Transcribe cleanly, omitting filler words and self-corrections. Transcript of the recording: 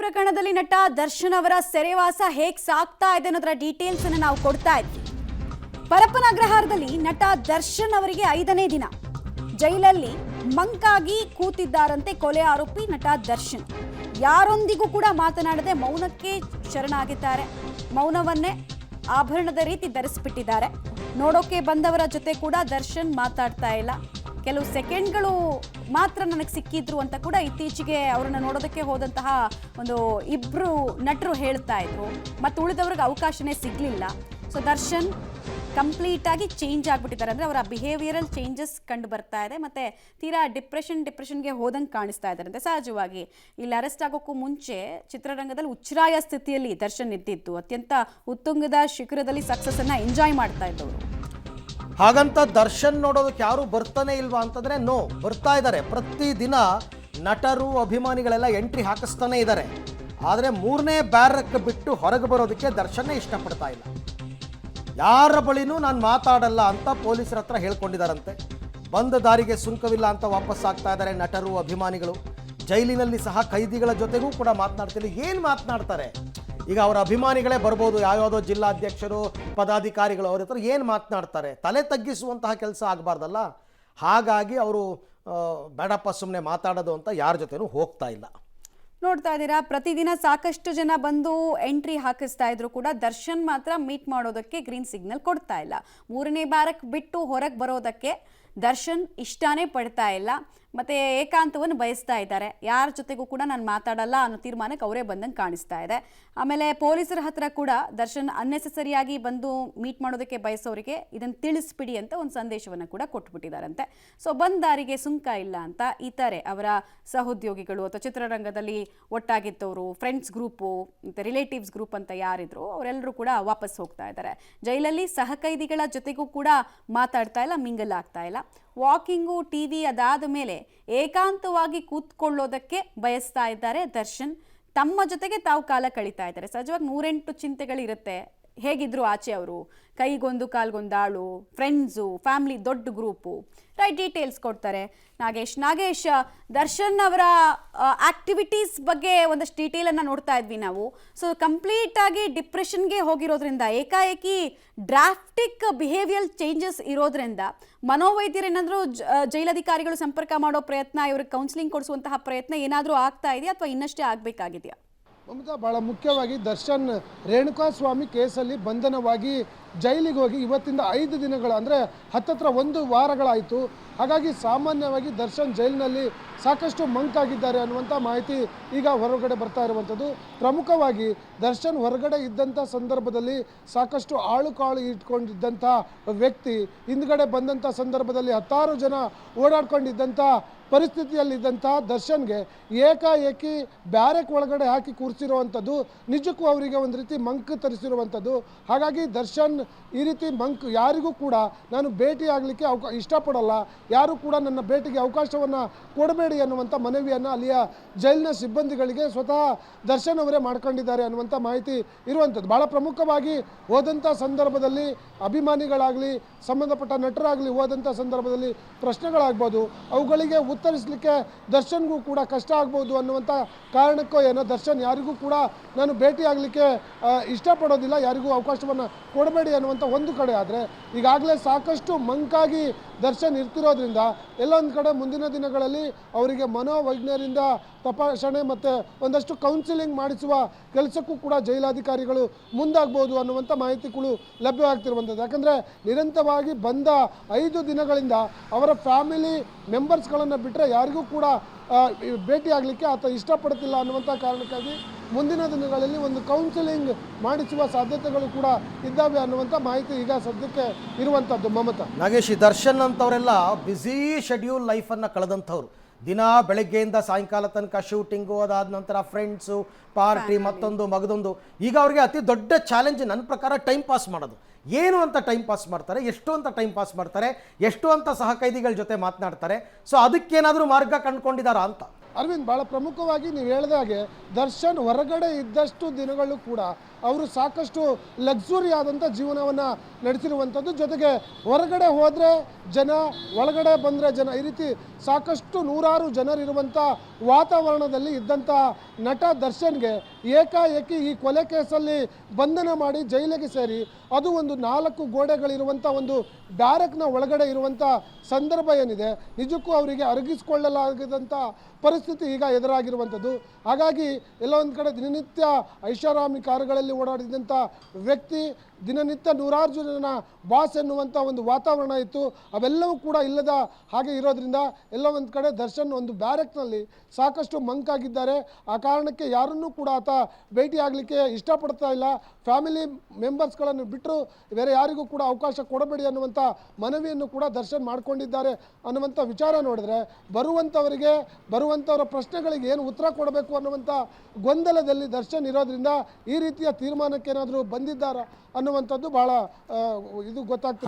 ಪ್ರಕರಣದಲ್ಲಿ ನಟ ದರ್ಶನ್ ಅವರ ಸೆರೆವಾಸ ಹೇಗೆ ಸಾಗ್ತಾ ಇದೆ ಅನ್ನೋದರ ಡೀಟೇಲ್ಸ್ ಅನ್ನು ನಾವು ಕೊಡ್ತಾ ಇದ್ವಿ. ಪರಪ್ಪನ ಅಗ್ರಹಾರದಲ್ಲಿ ನಟ ದರ್ಶನ್ ಅವರಿಗೆ 5ನೇ ದಿನ ಜೈಲಲ್ಲಿ ಮಂಕಾಗಿ ಕೂತಿದ್ದಾರಂತೆ ಕೊಲೆ ಆರೋಪಿ ನಟ ದರ್ಶನ್. ಯಾರೊಂದಿಗೂ ಕೂಡ ಮಾತನಾಡದೆ ಮೌನಕ್ಕೆ ಶರಣಾಗಿದ್ದಾರೆ. ಮೌನವನ್ನೇ ಆಭರಣದ ರೀತಿ ಧರಿಸಿಬಿಟ್ಟಿದ್ದಾರೆ. ನೋಡೋಕೆ ಬಂದವರ ಜೊತೆ ಕೂಡ ದರ್ಶನ್ ಮಾತಾಡ್ತಾ ಇಲ್ಲ. ಕೆಲವು ಸೆಕೆಂಡ್ಗಳು ಮಾತ್ರ ನನಗೆ ಸಿಕ್ಕಿದ್ರು ಅಂತ ಕೂಡ ಇತ್ತೀಚೆಗೆ ಅವರನ್ನು ನೋಡೋದಕ್ಕೆ ಹೋದಂತಹ ಒಂದು ಇಬ್ಬರು ನಟರು ಹೇಳ್ತಾ ಇದ್ರು. ಮತ್ತು ಉಳಿದವ್ರಿಗೆ ಅವಕಾಶನೇ ಸಿಗಲಿಲ್ಲ. ಸೊ ದರ್ಶನ್ ಕಂಪ್ಲೀಟ್ ಆಗಿ ಚೇಂಜ್ ಆಗಿಬಿಟ್ಟಿದ್ದಾರೆ. ಅಂದರೆ ಅವರ ಬಿಹೇವಿಯರಲ್ ಚೇಂಜಸ್ ಕಂಡು ಬರ್ತಾ ಇದೆ. ಮತ್ತು ತೀರಾ ಡಿಪ್ರೆಷನ್ಗೆ ಹೋದಂಗೆ ಕಾಣಿಸ್ತಾ ಇದ್ದಾರೆ. ಅಂತ ಸಹಜವಾಗಿ ಇಲ್ಲಿ ಅರೆಸ್ಟ್ ಆಗೋಕ್ಕೂ ಮುಂಚೆ ಚಿತ್ರರಂಗದಲ್ಲಿ ಉಚ್ಛ್ರಾಯ ಸ್ಥಿತಿಯಲ್ಲಿ ದರ್ಶನ್ ಇದ್ದಿದ್ದು. ಅತ್ಯಂತ ಉತ್ತುಂಗದ ಶಿಖರದಲ್ಲಿ ಸಕ್ಸಸ್ಸನ್ನು ಎಂಜಾಯ್ ಮಾಡ್ತಾ ಇದ್ದವರು. ಹಾಗಂತ ದರ್ಶನ್ ನೋಡೋದಕ್ಕೆ ಯಾರು ಬರ್ತಾನೆ ಇಲ್ವಾ ಅಂತಂದ್ರೆ ನೋ, ಬರ್ತಾ ಇದ್ದಾರೆ. ಪ್ರತಿದಿನ ನಟರು ಅಭಿಮಾನಿಗಳೆಲ್ಲ ಎಂಟ್ರಿ ಹಾಕಿಸ್ತಾನೆ ಇದ್ದಾರೆ. ಆದರೆ 3ನೇ ಬ್ಯಾರಕ್ ಬಿಟ್ಟು ಹೊರಗೆ ಬರೋದಕ್ಕೆ ದರ್ಶನ್ನೇ ಇಷ್ಟಪಡ್ತಾ ಇಲ್ಲ. ಯಾರ ಬಳಿನೂ ನಾನು ಮಾತಾಡಲ್ಲ ಅಂತ ಪೊಲೀಸರ ಹತ್ರ ಹೇಳ್ಕೊಂಡಿದ್ದಾರಂತೆ. ಬಂದ ದಾರಿಗೆ ಸುಂಕವಿಲ್ಲ ಅಂತ ವಾಪಸ್ ಆಗ್ತಾ ಇದ್ದಾರೆ ನಟರು ಅಭಿಮಾನಿಗಳು. ಜೈಲಿನಲ್ಲಿ ಸಹ ಕೈದಿಗಳ ಜೊತೆಗೂ ಕೂಡ ಮಾತನಾಡ್ತಿಲ್ಲ. ಏನು ಮಾತನಾಡ್ತಾರೆ? ಈಗ ಅವರ ಅಭಿಮಾನಿಗಳೇ ಬರ್ಬೋದು, ಯಾವ್ಯಾವುದೋ ಜಿಲ್ಲಾಧ್ಯಕ್ಷರು ಪದಾಧಿಕಾರಿಗಳು, ಅವ್ರ ಹತ್ರ ಏನು ಮಾತನಾಡ್ತಾರೆ? ತಲೆ ತಗ್ಗಿಸುವಂತಹ ಕೆಲಸ ಆಗಬಾರ್ದಲ್ಲ. ಹಾಗಾಗಿ ಅವರು ಬೇಡಪ್ಪ ಸುಮ್ಮನೆ ಮಾತಾಡೋದು ಅಂತ ಯಾರ ಜೊತೆನೂ ಹೋಗ್ತಾ ಇಲ್ಲ. ನೋಡ್ತಾ ಇದ್ದೀರಾ, ಪ್ರತಿದಿನ ಸಾಕಷ್ಟು ಜನ ಬಂದು ಎಂಟ್ರಿ ಹಾಕಿಸ್ತಾ ಇದ್ರು ಕೂಡ ದರ್ಶನ್ ಮಾತ್ರ ಮೀಟ್ ಮಾಡೋದಕ್ಕೆ ಗ್ರೀನ್ ಸಿಗ್ನಲ್ ಕೊಡ್ತಾ ಇಲ್ಲ. 3ನೇ ಬ್ಯಾರಕ್ ಬಿಟ್ಟು ಹೊರಗೆ ಬರೋದಕ್ಕೆ ದರ್ಶನ್ ಇಷ್ಟನೇ ಪಡ್ತಾ ಇಲ್ಲ. ಮತ್ತು ಏಕಾಂತವನ್ನು ಬಯಸ್ತಾ ಇದ್ದಾರೆ. ಯಾರ ಜೊತೆಗೂ ಕೂಡ ನಾನು ಮಾತಾಡಲ್ಲ ಅನ್ನೋ ತೀರ್ಮಾನಕ್ಕೆ ಅವರೇ ಬಂದಂಗೆ ಕಾಣಿಸ್ತಾ ಇದೆ. ಆಮೇಲೆ ಪೊಲೀಸರ ಹತ್ರ ಕೂಡ ದರ್ಶನ್ ಅನ್ನೆಸೆಸರಿಯಾಗಿ ಬಂದು ಮೀಟ್ ಮಾಡೋದಕ್ಕೆ ಬಯಸೋರಿಗೆ ಇದನ್ನು ತಿಳಿಸ್ಬಿಡಿ ಅಂತ ಒಂದು ಸಂದೇಶವನ್ನು ಕೂಡ ಕೊಟ್ಬಿಟ್ಟಿದ್ದಾರಂತೆ. ಸೊ ಬಂದ ದಾರಿಗೆ ಸುಂಕ ಇಲ್ಲ ಅಂತ ಇತರೆ ಅವರ ಸಹೋದ್ಯೋಗಿಗಳು ಅಥವಾ ಚಿತ್ರರಂಗದಲ್ಲಿ ಒಟ್ಟಾಗಿದ್ದವರು, ಫ್ರೆಂಡ್ಸ್ ಗ್ರೂಪು ಮತ್ತು ರಿಲೇಟಿವ್ಸ್ ಗ್ರೂಪ್ ಅಂತ ಯಾರಿದ್ರು ಅವರೆಲ್ಲರೂ ಕೂಡ ವಾಪಸ್ ಹೋಗ್ತಾ ಇದ್ದಾರೆ. ಜೈಲಲ್ಲಿ ಸಹಕೈದಿಗಳ ಜೊತೆಗೂ ಕೂಡ ಮಾತಾಡ್ತಾ ಇಲ್ಲ, ಮಿಂಗಲ್ ಆಗ್ತಾ ಇಲ್ಲ. ವಾಕಿಂಗು, ಟಿವಿ ಅದಾದ ಮೇಲೆ ಏಕಾಂತವಾಗಿ ಕೂತ್ಕೊಳ್ಳೋದಕ್ಕೆ ಬಯಸ್ತಾ ಇದ್ದಾರೆ ದರ್ಶನ್. ತಮ್ಮ ಜೊತೆಗೆ ತಾವು ಕಾಲ ಕಳೀತಾ ಇದ್ದಾರೆ. ಸಹಜವಾಗಿ 108 ಚಿಂತೆಗಳಿರುತ್ತೆ. ಹೇಗಿದ್ರು ಆಚೆ ಅವರು ಕೈಗೊಂದು ಕಾಲ್ಗೊಂದಾಳು, ಫ್ರೆಂಡ್ಸು, ಫ್ಯಾಮಿಲಿ, ದೊಡ್ಡ ಗ್ರೂಪು, ರೈಟ್. ಡೀಟೇಲ್ಸ್ ಕೊಡ್ತಾರೆ ನಾಗೇಶ್. ದರ್ಶನ್ ಅವರ ಆಕ್ಟಿವಿಟೀಸ್ ಬಗ್ಗೆ ಒಂದಷ್ಟು ಡೀಟೇಲನ್ನು ನೋಡ್ತಾ ಇದ್ವಿ ನಾವು. ಸೊ ಕಂಪ್ಲೀಟ್ ಆಗಿ ಡಿಪ್ರೆಷನ್ಗೆ ಹೋಗಿರೋದ್ರಿಂದ, ಏಕಾಏಕಿ ಡ್ರಾಫ್ಟಿಕ್ ಬಿಹೇವಿಯರ್ ಚೇಂಜಸ್ ಇರೋದ್ರಿಂದ ಮನೋವೈದ್ಯರೇನಾದರೂ ಜೈಲಧಿಕಾರಿಗಳು ಸಂಪರ್ಕ ಮಾಡೋ ಪ್ರಯತ್ನ, ಇವ್ರಿಗೆ ಕೌನ್ಸಿಲಿಂಗ್ ಕೊಡಿಸುವಂತಹ ಪ್ರಯತ್ನ ಏನಾದರೂ ಆಗ್ತಾ ಇದೆಯಾ ಅಥವಾ ಇನ್ನಷ್ಟೇ ಆಗಬೇಕಾಗಿದೆಯಾ? ಮಮತಾ, ಭಾಳ ಮುಖ್ಯವಾಗಿ ದರ್ಶನ್ ರೇಣುಕಾಸ್ವಾಮಿ ಕೇಸಲ್ಲಿ ಬಂಧನವಾಗಿ ಜೈಲಿಗೆ ಹೋಗಿ ಇವತ್ತಿಂದ 5 ದಿನಗಳ ಅಂದರೆ ಹತ್ತತ್ರ 1 ವಾರಗಳಾಯಿತು. ಹಾಗಾಗಿ ಸಾಮಾನ್ಯವಾಗಿ ದರ್ಶನ್ ಜೈಲಿನಲ್ಲಿ ಸಾಕಷ್ಟು ಮಂಕಾಗಿದ್ದಾರೆ ಅನ್ನುವಂಥ ಮಾಹಿತಿ ಈಗ ಹೊರಗಡೆ ಬರ್ತಾ ಇರುವಂಥದ್ದು. ಪ್ರಮುಖವಾಗಿ ದರ್ಶನ್ ಹೊರಗಡೆ ಇದ್ದಂಥ ಸಂದರ್ಭದಲ್ಲಿ ಸಾಕಷ್ಟು ಆಳು ಕಾಳು ಇಟ್ಕೊಂಡಿದ್ದಂಥ ವ್ಯಕ್ತಿ ಹಿಂದ್ಗಡೆ ಬಂದಂಥ ಸಂದರ್ಭದಲ್ಲಿ 10 ಜನ ಓಡಾಡ್ಕೊಂಡಿದ್ದಂಥ ಪರಿಸ್ಥಿತಿಯಲ್ಲಿದ್ದಂಥ ದರ್ಶನ್ಗೆ ಏಕಾಏಕಿ ಬ್ಯಾರೆಕ್ ಒಳಗಡೆ ಹಾಕಿ ಕೂರಿಸಿರುವಂಥದ್ದು ನಿಜಕ್ಕೂ ಅವರಿಗೆ ಒಂದು ರೀತಿ ಮಂಕ್ ತರಿಸಿರುವಂಥದ್ದು. ಹಾಗಾಗಿ ದರ್ಶನ್ ಈ ರೀತಿ ಮಂಕ್ ಯಾರಿಗೂ ಕೂಡ ನಾನು ಭೇಟಿ ಆಗಲಿಕ್ಕೆ ಇಷ್ಟಪಡಲ್ಲ, ಯಾರು ಕೂಡ ನನ್ನ ಭೇಟಿಗೆ ಅವಕಾಶವನ್ನು ಕೊಡಬೇಡಿ ಅನ್ನುವಂಥ ಮನವಿಯನ್ನು ಅಲ್ಲಿಯ ಜೈಲಿನ ಸಿಬ್ಬಂದಿಗಳಿಗೆ ಸ್ವತಃ ದರ್ಶನ್ ಅವರೇ ಮಾಡ್ಕೊಂಡಿದ್ದಾರೆ ಅನ್ನುವಂಥ ಮಾಹಿತಿ ಇರುವಂಥದ್ದು. ಭಾಳ ಪ್ರಮುಖವಾಗಿ ಹೋದಂಥ ಸಂದರ್ಭದಲ್ಲಿ ಅಭಿಮಾನಿಗಳಾಗಲಿ, ಸಂಬಂಧಪಟ್ಟ ನಟರಾಗಲಿ ಹೋದಂಥ ಸಂದರ್ಭದಲ್ಲಿ ಪ್ರಶ್ನೆಗಳಾಗ್ಬೋದು, ಅವುಗಳಿಗೆ ಉತ್ತರಿಸಲಿಕ್ಕೆ ದರ್ಶನ್ಗೂ ಕೂಡ ಕಷ್ಟ ಆಗ್ಬೋದು ಅನ್ನುವಂಥ ಕಾರಣಕ್ಕೋ ಏನೋ ದರ್ಶನ್ ಯಾರಿಗೂ ಕೂಡ ನಾನು ಭೇಟಿ ಆಗಲಿಕ್ಕೆ ಇಷ್ಟಪಡೋದಿಲ್ಲ, ಯಾರಿಗೂ ಅವಕಾಶವನ್ನು ಕೊಡಬೇಡಿ ಅನ್ನುವಂಥ ಒಂದು ಕಡೆ. ಆದರೆ ಈಗಾಗಲೇ ಸಾಕಷ್ಟು ಮಂಕಾಗಿ ದರ್ಶನ್ ಇರ್ತಿರೋದ್ರಿಂದ ಎಲ್ಲೊಂದು ಕಡೆ ಮುಂದಿನ ದಿನಗಳಲ್ಲಿ ಅವರಿಗೆ ಮನೋವೈಜ್ಞರಿಂದ ತಪಾಸಣೆ ಮತ್ತು ಒಂದಷ್ಟು ಕೌನ್ಸಿಲಿಂಗ್ ಮಾಡಿಸುವ ಕೆಲಸಕ್ಕೂ ಕೂಡ ಜೈಲಾಧಿಕಾರಿಗಳು ಮುಂದಾಗ್ಬೋದು ಅನ್ನುವಂಥ ಮಾಹಿತಿಗಳು ಲಭ್ಯವಾಗ್ತಿರುವಂಥದ್ದು. ಯಾಕಂದರೆ ನಿರಂತರವಾಗಿ ಬಂದ 5 ದಿನಗಳಿಂದ ಅವರ ಫ್ಯಾಮಿಲಿ ಮೆಂಬರ್ಸ್ಗಳನ್ನು ಬಿಟ್ಟರೆ ಯಾರಿಗೂ ಕೂಡ ಭೇಟಿ ಆಗಲಿಕ್ಕೆ ಆತ ಇಷ್ಟಪಡ್ತಿಲ್ಲ ಅನ್ನುವಂಥ ಕಾರಣಕ್ಕಾಗಿ ಮುಂದಿನ ದಿನಗಳಲ್ಲಿ ಒಂದು ಕೌನ್ಸಿಲಿಂಗ್ ಮಾಡಿಸುವ ಸಾಧ್ಯತೆಗಳು ಕೂಡ ಇದ್ದಾವೆ ಅನ್ನುವಂಥ ಮಾಹಿತಿ ಈಗ ಸದ್ಯಕ್ಕೆ ಇರುವಂಥದ್ದು. ಮಮತಾ, ನಾಗೇಶ್, ದರ್ಶನ್ ಅಂತವರೆಲ್ಲ ಬ್ಯುಸಿ ಶೆಡ್ಯೂಲ್ ಲೈಫನ್ನು ಕಳೆದಂಥವ್ರು. ದಿನ ಬೆಳಗ್ಗೆಯಿಂದ ಸಾಯಂಕಾಲ ತನಕ ಶೂಟಿಂಗು, ಅದಾದ ನಂತರ ಫ್ರೆಂಡ್ಸು, ಪಾರ್ಟಿ, ಮತ್ತೊಂದು ಮಗದೊಂದು. ಈಗ ಅವ್ರಿಗೆ ಅತಿ ದೊಡ್ಡ ಚಾಲೆಂಜ್ ನನ್ನ ಪ್ರಕಾರ ಟೈಮ್ ಪಾಸ್ ಮಾಡೋದು. ಏನು ಅಂತ ಟೈಮ್ ಪಾಸ್ ಮಾಡ್ತಾರೆ, ಎಷ್ಟು ಅಂತ ಟೈಮ್ ಪಾಸ್ ಮಾಡ್ತಾರೆ, ಎಷ್ಟು ಅಂತ ಸಹಕೈದಿಗಳ ಜೊತೆ ಮಾತನಾಡ್ತಾರೆ. ಸೊ ಅದಕ್ಕೇನಾದರೂ ಮಾರ್ಗ ಕಂಡುಕೊಂಡಿದ್ದಾರಾ ಅಂತ? ಅರವಿಂದ್, ಭಾಳ ಪ್ರಮುಖವಾಗಿ ನೀವು ಹೇಳಿದಾಗೆ ದರ್ಶನ್ ಹೊರಗಡೆ ಇದ್ದಷ್ಟು ದಿನಗಳು ಕೂಡ ಅವರು ಸಾಕಷ್ಟು ಲಕ್ಸುರಿ ಆದಂಥ ಜೀವನವನ್ನು ನಡೆಸಿರುವಂಥದ್ದು. ಜೊತೆಗೆ ಹೊರಗಡೆ ಹೋದರೆ ಜನ, ಒಳಗಡೆ ಬಂದರೆ ಜನ, ಈ ರೀತಿ ಸಾಕಷ್ಟು ನೂರಾರು ಜನರಿರುವಂಥ ವಾತಾವರಣದಲ್ಲಿ ಇದ್ದಂಥ ನಟ ದರ್ಶನ್ಗೆ ಏಕಾಏಕಿ ಈ ಕೊಲೆ ಕೇಸಲ್ಲಿ ಬಂಧನ ಮಾಡಿ ಜೈಲಿಗೆ ಸೇರಿ ಅದು ಒಂದು 4 ಗೋಡೆಗಳಿರುವಂಥ ಒಂದು ಬ್ಯಾರಕ್ನ ಒಳಗಡೆ ಇರುವಂಥ ಸಂದರ್ಭ ಏನಿದೆ, ನಿಜಕ್ಕೂ ಅವರಿಗೆ ಅರಗಿಸಿಕೊಳ್ಳಲಾಗದಂಥ ಪರಿಸ್ಥಿತಿ ಈಗ ಎದುರಾಗಿರುವಂಥದ್ದು. ಹಾಗಾಗಿ ಎಲ್ಲ ಒಂದು ಕಡೆ ದಿನನಿತ್ಯ ಐಷಾರಾಮಿ ಕಾರುಗಳಲ್ಲಿ ಓಡಾಡಿದಂಥ ವ್ಯಕ್ತಿ, ದಿನನಿತ್ಯ ನೂರಾರು ಜನ ಬಾಸ್ ಎನ್ನುವಂಥ ಒಂದು ವಾತಾವರಣ ಇತ್ತು, ಅವೆಲ್ಲವೂ ಕೂಡ ಇಲ್ಲದ ಹಾಗೆ ಇರೋದ್ರಿಂದ ಎಲ್ಲ ಒಂದು ಕಡೆ ದರ್ಶನ್ ಒಂದು ಬ್ಯಾರಕ್ನಲ್ಲಿ ಸಾಕಷ್ಟು ಮಂಕಾಗಿದ್ದಾರೆ. ಆ ಕಾರಣಕ್ಕೆ ಯಾರನ್ನೂ ಕೂಡ ಆತ ಭೇಟಿ ಆಗಲಿಕ್ಕೆ ಇಷ್ಟಪಡ್ತಾ ಇಲ್ಲ. ಫ್ಯಾಮಿಲಿ ಮೆಂಬರ್ಸ್ಗಳನ್ನು ಬಿಟ್ಟರು ಬೇರೆ ಯಾರಿಗೂ ಕೂಡ ಅವಕಾಶ ಕೊಡಬೇಡಿ ಅನ್ನುವಂಥ ಮನವಿಯನ್ನು ಕೂಡ ದರ್ಶನ್ ಮಾಡಿಕೊಂಡಿದ್ದಾರೆ ಅನ್ನುವಂಥ ವಿಚಾರ ನೋಡಿದ್ರೆ ಬರುವಂಥವರ ಪ್ರಶ್ನೆಗಳಿಗೆ ಏನು ಉತ್ತರ ಕೊಡಬೇಕು ಅನ್ನುವಂಥ ಗೊಂದಲದಲ್ಲಿ ದರ್ಶನ್ ಇರೋದ್ರಿಂದ ಈ ರೀತಿಯ ತೀರ್ಮಾನಕ್ಕೆ ಏನಾದರೂ ಬಂದಿದ್ದಾರಾ ಅನ್ನುವಂಥದ್ದು ಬಹಳ ಇದು ಗೊತ್ತಾಗ್ತದೆ.